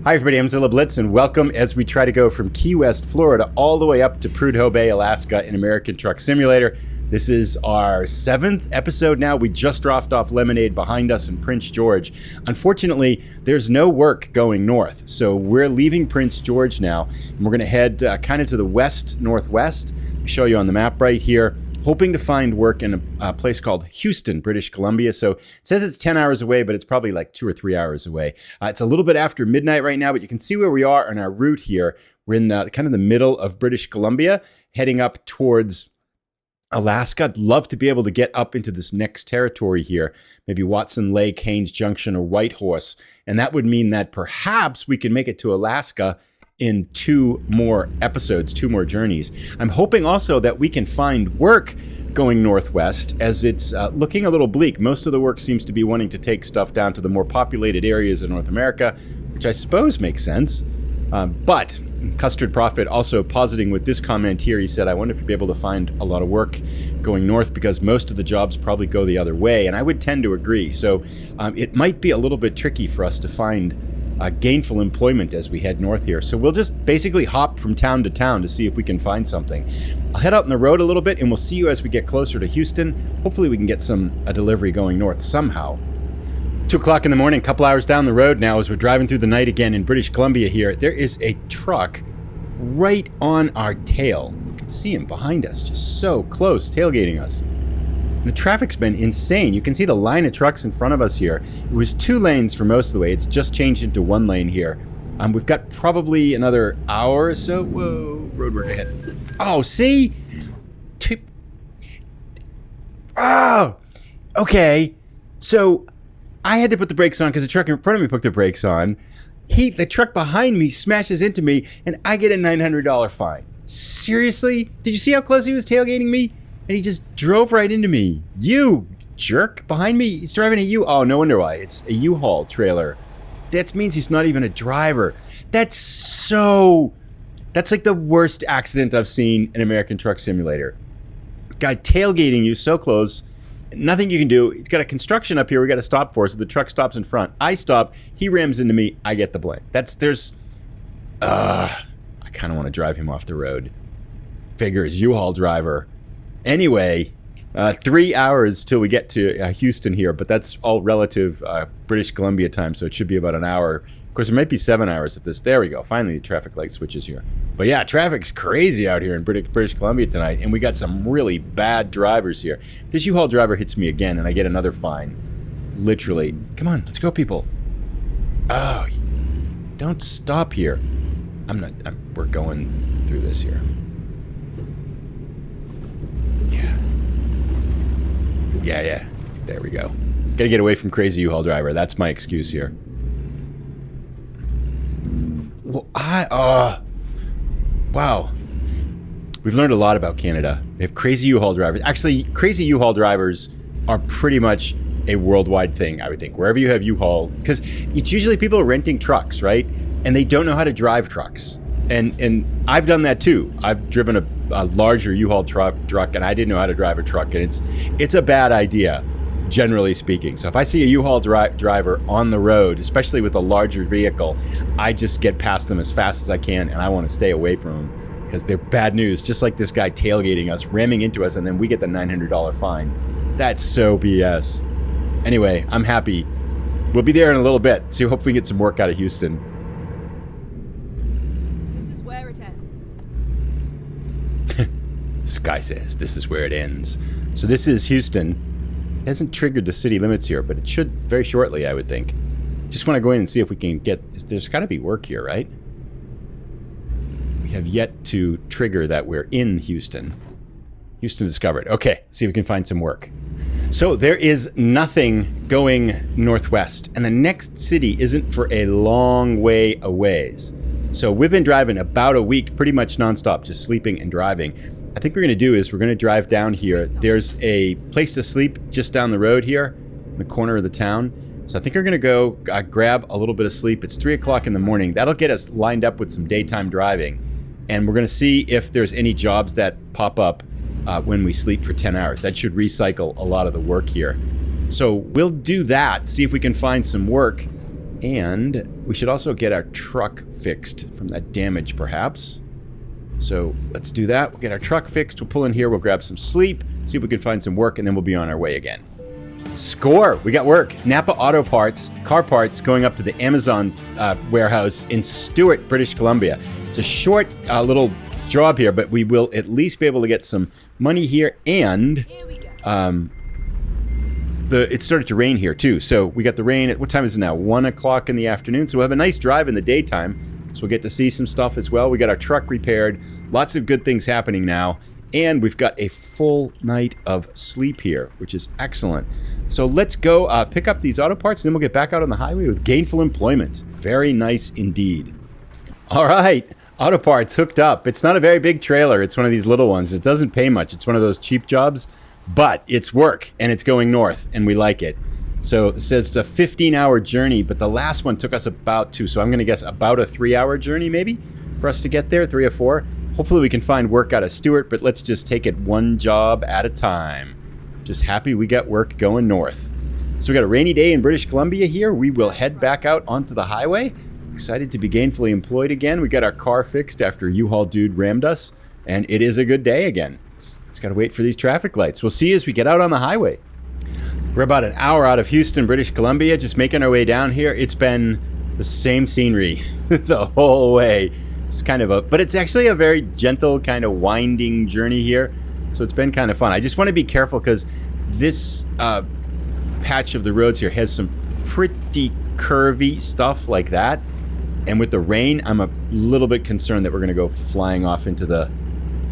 Hi everybody, I'm Zilla Blitz and welcome as we try to go from Key West, Florida all the way up to Prudhoe Bay, Alaska in American Truck Simulator. This is our 7th episode now. We just dropped off Lemonade behind us in Prince George. Unfortunately, there's no work going north, so we're leaving Prince George now and we're going to head kind of to the west-northwest. I'll show you on the map right here. Hoping to find work in a place called Houston, British Columbia. So it says it's 10 hours away, but it's probably like 2 or 3 hours away. It's a little bit after midnight right now, but you can see where we are on our route here. We're in kind of the middle of British Columbia, heading up towards Alaska. I'd love to be able to get up into this next territory here, maybe Watson Lake, Haines Junction, or Whitehorse. And that would mean that perhaps we can make it to Alaska in 2 more episodes, 2 more journeys. I'm hoping also that we can find work going northwest, as it's looking a little bleak. Most of the work seems to be wanting to take stuff down to the more populated areas of North America, which I suppose makes sense. But Custard Prophet also positing with this comment here, he said, I wonder if you'd be able to find a lot of work going north because most of the jobs probably go the other way. And I would tend to agree. So it might be a little bit tricky for us to find gainful employment as we head north here. So we'll just basically hop from town to town to see if we can find something. I'll head out on the road a little bit and we'll see you as we get closer to Houston. Hopefully we can get a delivery going north somehow. 2 o'clock in the morning, a couple hours down the road now as we're driving through the night again in British Columbia here. There is a truck right on our tail. You can see him behind us, just so close, tailgating us. The traffic's been insane. You can see the line of trucks in front of us here. It was 2 lanes for most of the way. It's just changed into 1 lane here. We've got probably another hour or so. Whoa, road work ahead. Oh, see? Oh, okay. So I had to put the brakes on because the truck in front of me put the brakes on. The truck behind me smashes into me and I get a $900 fine. Seriously? Did you see how close he was tailgating me? And he just drove right into me. You jerk. Behind me, he's driving a U. Oh, no wonder why. It's a U-Haul trailer. That means he's not even a driver. That's like the worst accident I've seen in American Truck Simulator. Guy tailgating you so close. Nothing you can do. He's got a construction up here we got to stop for, so the truck stops in front. I stop. He rams into me. I get the blame. I kind of want to drive him off the road. Figures, U-Haul driver. Anyway, 3 hours till we get to Houston here, but that's all relative British Columbia time, so it should be about an hour. Of course, it might be 7 hours if this. There we go. Finally, the traffic light switches here. But yeah, traffic's crazy out here in British Columbia tonight, and we got some really bad drivers here. If this U-Haul driver hits me again and I get another fine, literally, come on, let's go, people. Oh, don't stop here. We're going through this here. Yeah. There we go. Gotta get away from crazy U-Haul driver. That's my excuse here. Well, wow. We've learned a lot about Canada. They have crazy U-Haul drivers. Actually, crazy U-Haul drivers are pretty much a worldwide thing, I would think. Wherever you have U-Haul, because it's usually people renting trucks, right? And they don't know how to drive trucks. And I've done that too. I've driven a larger U-Haul truck, and I didn't know how to drive a truck, and it's a bad idea, generally speaking. So if I see a U-Haul driver on the road, especially with a larger vehicle, I just get past them as fast as I can, and I want to stay away from them because they're bad news. Just like this guy tailgating us, ramming into us, and then we get the $900 fine. That's so BS. Anyway, I'm happy. We'll be there in a little bit. So hopefully we get some work out of Houston. Sky says this is where it ends. So this is Houston. It hasn't triggered the city limits here, but it should very shortly, I would think. Just want to go in and see if we can get... There's got to be work here, right? We have yet to trigger that we're in Houston. Houston discovered. Okay, see if we can find some work. So there is nothing going northwest, and the next city isn't for a long way a ways. So we've been driving about a week, pretty much nonstop, just sleeping and driving. I think what we're going to do is we're going to drive down here. There's a place to sleep just down the road here in the corner of the town. So I think we're going to go grab a little bit of sleep. It's 3 o'clock in the morning. That'll get us lined up with some daytime driving. And we're going to see if there's any jobs that pop up when we sleep for 10 hours. That should recycle a lot of the work here. So we'll do that, see if we can find some work. And we should also get our truck fixed from that damage, perhaps. So let's do that. We'll get our truck fixed. We'll pull in here. We'll grab some sleep, see if we can find some work, and then we'll be on our way again. Score! We got work. Napa Auto Parts, car parts going up to the Amazon warehouse in Stewart, British Columbia. It's a short little job here, but we will at least be able to get some money here. And it started to rain here too. So we got the rain at, what time is it now? 1 o'clock in the afternoon. So we'll have a nice drive in the daytime. So we'll get to see some stuff as well. We got our truck repaired. Lots of good things happening now. And we've got a full night of sleep here, which is excellent. So let's go pick up these auto parts, and then we'll get back out on the highway with gainful employment. Very nice indeed. All right, auto parts hooked up. It's not a very big trailer. It's one of these little ones. It doesn't pay much. It's one of those cheap jobs, but it's work, and it's going north, and we like it. So it says it's a 15-hour journey, but the last one took us about 2. So I'm going to guess about a 3-hour journey, maybe, for us to get there, 3 or 4. Hopefully we can find work out of Stewart, but let's just take it one job at a time. Just happy we got work going north. So we got a rainy day in British Columbia here. We will head back out onto the highway. Excited to be gainfully employed again. We got our car fixed after U-Haul dude rammed us, and it is a good day again. Just got to wait for these traffic lights. We'll see you as we get out on the highway. We're about an hour out of Houston, British Columbia, just making our way down here. It's been the same scenery the whole way. It's kind of but it's actually a very gentle, kind of winding journey here. So it's been kind of fun. I just want to be careful because this patch of the roads here has some pretty curvy stuff like that. And with the rain, I'm a little bit concerned that we're going to go flying off into the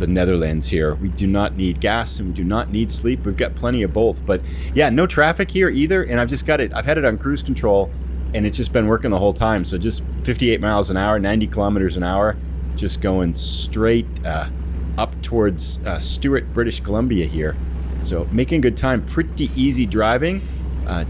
Netherlands here. We do not need gas and we do not need sleep. We've got plenty of both. But yeah, no traffic here either. And I've just got it. I've had it on cruise control and it's just been working the whole time. So just 58 miles an hour, 90 kilometers an hour, just going straight up towards Stewart, British Columbia here. So making good time. Pretty easy driving.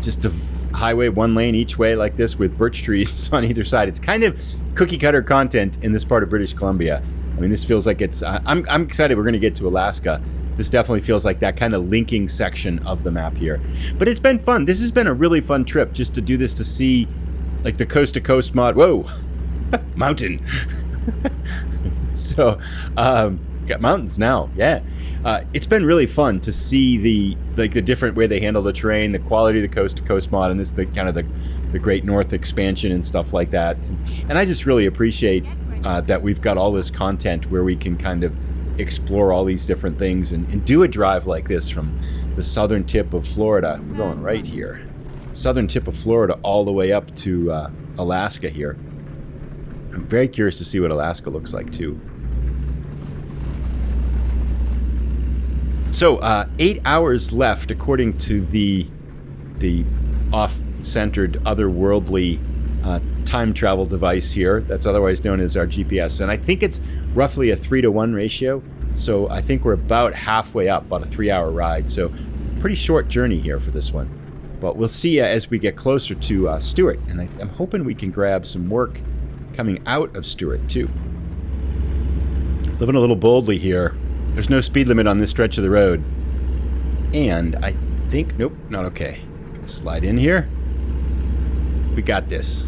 Just a highway, one lane each way like this with birch trees on either side. It's kind of cookie cutter content in this part of British Columbia. I mean, this feels like it's... I'm excited we're going to get to Alaska. This definitely feels like that kind of linking section of the map here. But it's been fun. This has been a really fun trip just to do this, to see like the coast-to-coast mod. Whoa! Mountain! So, got mountains now. Yeah. It's been really fun to see the different way they handle the terrain, the quality of the coast-to-coast mod, and this the kind of the Great North expansion and stuff like that. And I just really appreciate that we've got all this content where we can kind of explore all these different things and do a drive like this from the southern tip of Florida. We're going right here. Southern tip of Florida all the way up to Alaska here. I'm very curious to see what Alaska looks like too. So 8 hours left according to the off-centered otherworldly time travel device here that's otherwise known as our GPS, and I think it's roughly a 3-to-1 ratio, so I think we're about halfway up, about a 3-hour ride, so pretty short journey here for this one. But we'll see as we get closer to Stewart, and I'm hoping we can grab some work coming out of Stewart too. Living a little boldly here. There's no speed limit on this stretch of the road, and I think, nope, not okay. Gonna slide in here. We got this.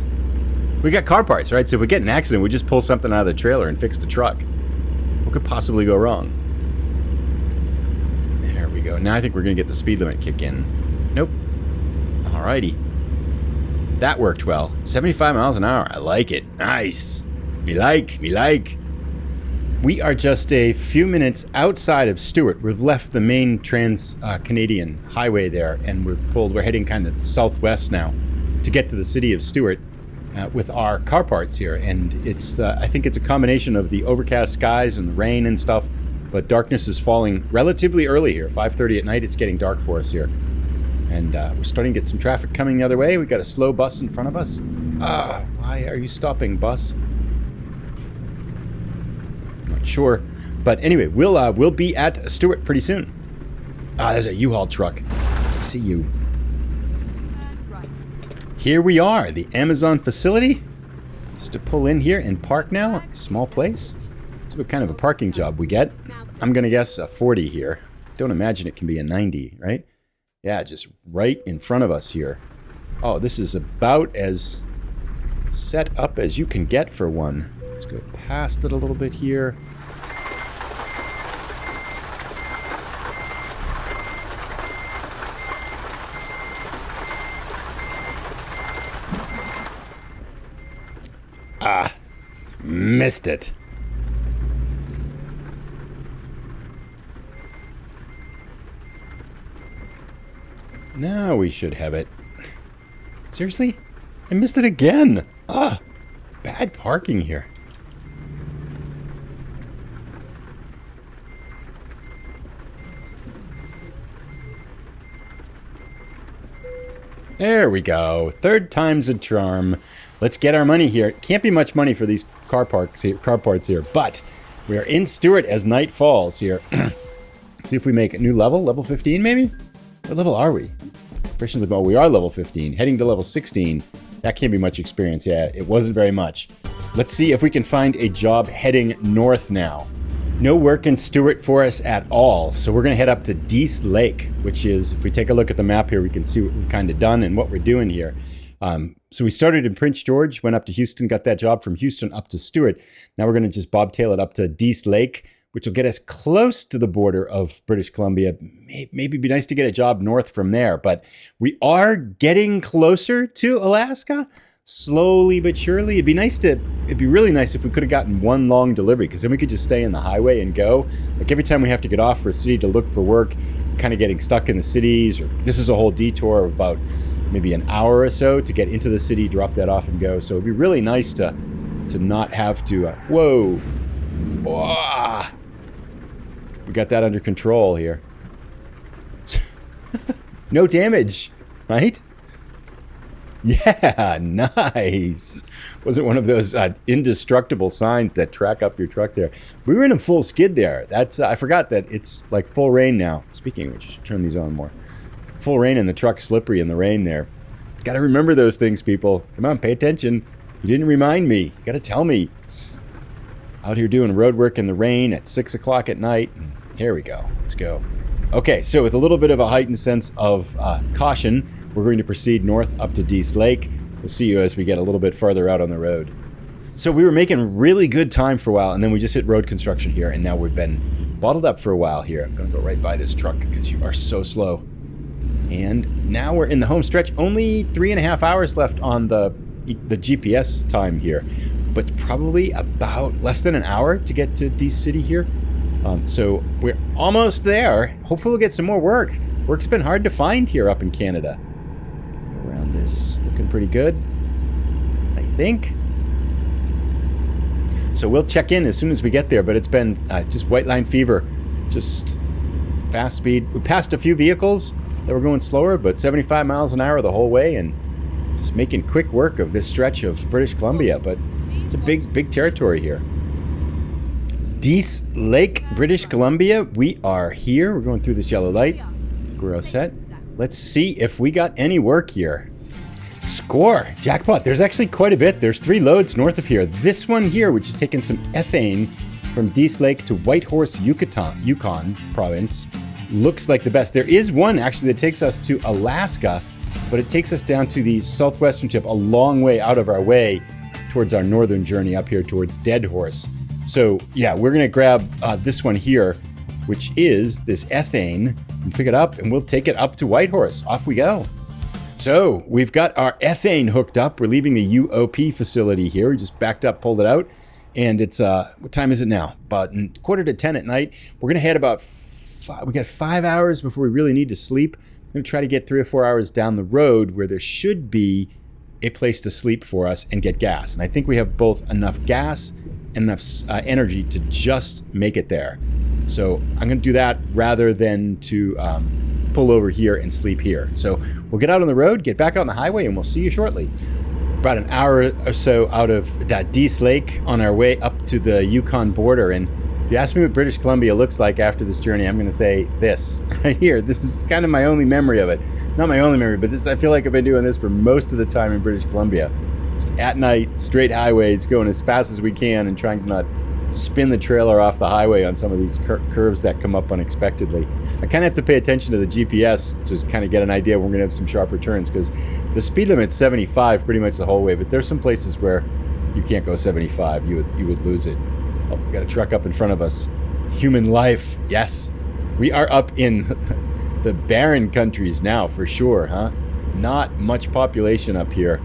We got car parts, right? So if we get an accident, we just pull something out of the trailer and fix the truck. What could possibly go wrong? There we go. Now I think we're going to get the speed limit kick in. Nope. Alrighty. That worked well. 75 miles an hour. I like it. Nice. Me like. We are just a few minutes outside of Stewart. We've left the main trans-Canadian highway there, and we're heading kind of southwest now to get to the city of Stewart. With our car parts here, and I think it's a combination of the overcast skies and the rain and stuff, but darkness is falling relatively early here. 5:30 at night, it's getting dark for us here, and we're starting to get some traffic coming the other way. We got a slow bus in front of us. Why are you stopping, bus? Not sure, but anyway, we'll be at Stewart pretty soon. There's a U-Haul truck. See you. Here we are, the Amazon facility. Just to pull in here and park now. Small place. Let's see what kind of a parking job we get. I'm going to guess a 40 here. Don't imagine it can be a 90, right? Yeah, just right in front of us here. Oh, this is about as set up as you can get for one. Let's go past it a little bit here. Ah, missed it. Now we should have it. Seriously? I missed it again. Ah, bad parking here. There we go. Third time's a charm. Let's get our money here. Can't be much money for these car parts here, but we are in Stewart as night falls here. Let's see if we make a new level. Level 15 maybe? What level are we? Oh, we are level 15. Heading to level 16. That can't be much experience. Yeah, it wasn't very much. Let's see if we can find a job heading north now. No work in Stewart for us at all. So we're going to head up to Dease Lake, which is, if we take a look at the map here, we can see what we've kind of done and what we're doing here. So we started in Prince George, went up to Houston, got that job from Houston up to Stewart. Now we're going to just bobtail it up to Dease Lake, which will get us close to the border of British Columbia. Maybe it'd be nice to get a job north from there, but we are getting closer to Alaska, slowly but surely. It'd be really nice if we could have gotten one long delivery, because then we could just stay in the highway and go. Like every time we have to get off for a city to look for work, kind of getting stuck in the cities, or this is a whole detour of about maybe an hour or so to get into the city, drop that off and go. So it'd be really nice to not have to, whoa. Whoa. We got that under control here. No damage, right? Yeah, nice. Wasn't one of those indestructible signs that track up your truck there. We were in a full skid there. That's I forgot that it's like full rain now. Speaking of which, I should turn these on more. Full rain and the truck slippery in the rain there. Got to remember those things, people. Come on, pay attention. You didn't remind me. You got to tell me. Out here doing road work in the rain at 6 o'clock at night. Here we go. Let's go. Okay, so with a little bit of a heightened sense of caution, we're going to proceed north up to Dease Lake. We'll see you as we get a little bit farther out on the road. So we were making really good time for a while, and then we just hit road construction here, and now we've been bottled up for a while here. I'm going to go right by this truck because you are so slow. And now we're in the home stretch. Only 3.5 hours left on the GPS time here, but probably about less than an hour to get to Dease City here. So we're almost there. Hopefully we'll get some more work. Work's been hard to find here up in Canada. Around this, looking pretty good, I think. So we'll check in as soon as we get there, but it's been just white line fever, just fast speed. We passed a few vehicles that were going slower, but 75 miles an hour the whole way, and just making quick work of this stretch of British Columbia, but it's a big territory here. Dease Lake, British Columbia. We are here. We're going through this yellow light. We're all set. Let's see if we got any work here. Score! Jackpot! There's actually quite a bit. There's 3 loads north of here. This one here, which is taking some ethane from Dease Lake to Whitehorse, Yukon province, looks like the best. There is one actually that takes us to Alaska, but it takes us down to the southwestern tip, a long way out of our way towards our northern journey up here towards Deadhorse. So yeah, we're going to grab this one here, which is this ethane, and pick it up, and we'll take it up to Whitehorse. Off we go. So we've got our ethane hooked up. We're leaving the UOP facility here. We just backed up, pulled it out, and it's, what time is it now? About 9:45 at night. We're going to head about, we got 5 hours before we really need to sleep. I'm going to try to get 3 or 4 hours down the road where there should be a place to sleep for us and get gas. And I think we have both enough gas and enough energy to just make it there. So I'm going to do that rather than to pull over here and sleep here. So we'll get out on the road, get back out on the highway, and we'll see you shortly. About an hour or so out of that Dease Lake on our way up to the Yukon border. And if you ask me what British Columbia looks like after this journey, I'm going to say this right here. This is kind of my only memory of it. Not my only memory, but this, I feel like I've been doing this for most of the time in British Columbia. Just at night, straight highways, going as fast as we can and trying to not spin the trailer off the highway on some of these curves that come up unexpectedly. I kind of have to pay attention to the GPS to kind of get an idea when we're going to have some sharper turns, because the speed limit's 75 pretty much the whole way, but there's some places where you can't go 75. You would lose it. Oh, we got a truck up in front of us. Human life. Yes. We are up in the barren countries now, for sure, huh? Not much population up here.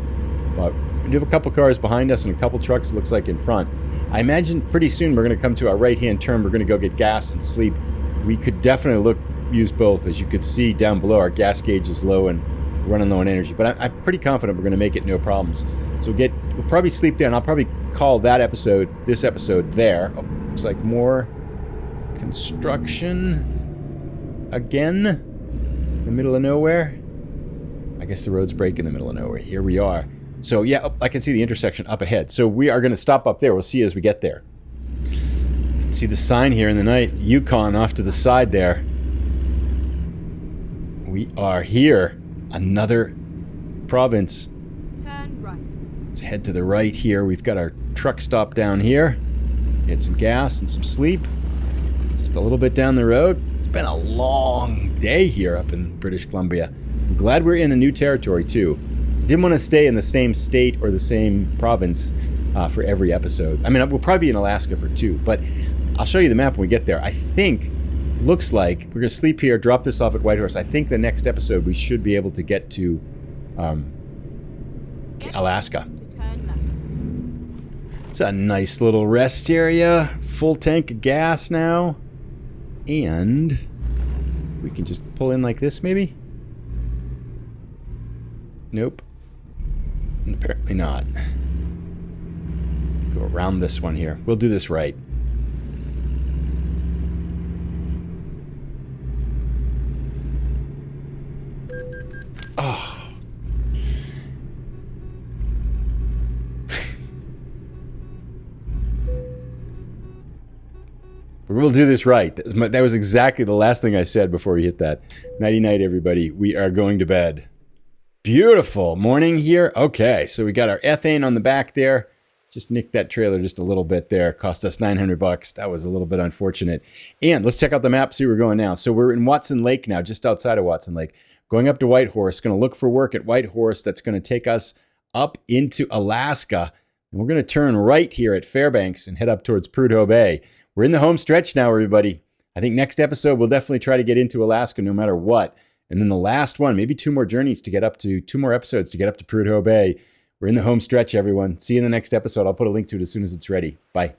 But we do have a couple cars behind us and a couple trucks, it looks like, in front. I imagine pretty soon we're going to come to our right-hand turn. We're going to go get gas and sleep. We could definitely use both. As you could see down below, our gas gauge is low and running low on energy. But I'm pretty confident we're going to make it no problems. So we'll probably sleep there, and I'll probably call this episode there. Oh, looks like more construction again in the middle of nowhere. I guess the road's break in the middle of nowhere. Here we are. So yeah, I can see the intersection up ahead. So we are going to stop up there. We'll see you as we get there. You can see the sign here in the night. Yukon off to the side there. We are here. Another province. Turn right. Let's head to the right here. We've got our truck stop down here. Get some gas and some sleep. Just a little bit down the road. It's been a long day here up in British Columbia. I'm glad we're in a new territory too. Didn't want to stay in the same state or the same province for every episode. I mean, we'll probably be in Alaska for 2, but I'll show you the map when we get there. I think, looks like, we're going to sleep here, drop this off at Whitehorse. I think the next episode we should be able to get to Alaska. It's a nice little rest area. Full tank of gas now. And we can just pull in like this, maybe? Nope. Apparently not. Go around this one here. We'll do this right. Oh. We'll do this right. That was exactly the last thing I said before we hit that. Nighty-night, everybody. We are going to bed. Beautiful morning here. Okay, so we got our ethane on the back there. Just nicked that trailer just a little bit there. Cost us $900. That was a little bit unfortunate. And let's check out the map, see where we're going now. So we're in Watson Lake now, just outside of Watson Lake. Going up to Whitehorse. Going to look for work at Whitehorse. That's going to take us up into Alaska. And we're going to turn right here at Fairbanks and head up towards Prudhoe Bay. We're in the home stretch now, everybody. I think next episode we'll definitely try to get into Alaska no matter what. And then the last one, maybe 2 more journeys to get up to, 2 more episodes to get up to Prudhoe Bay. We're in the home stretch, everyone. See you in the next episode. I'll put a link to it as soon as it's ready. Bye.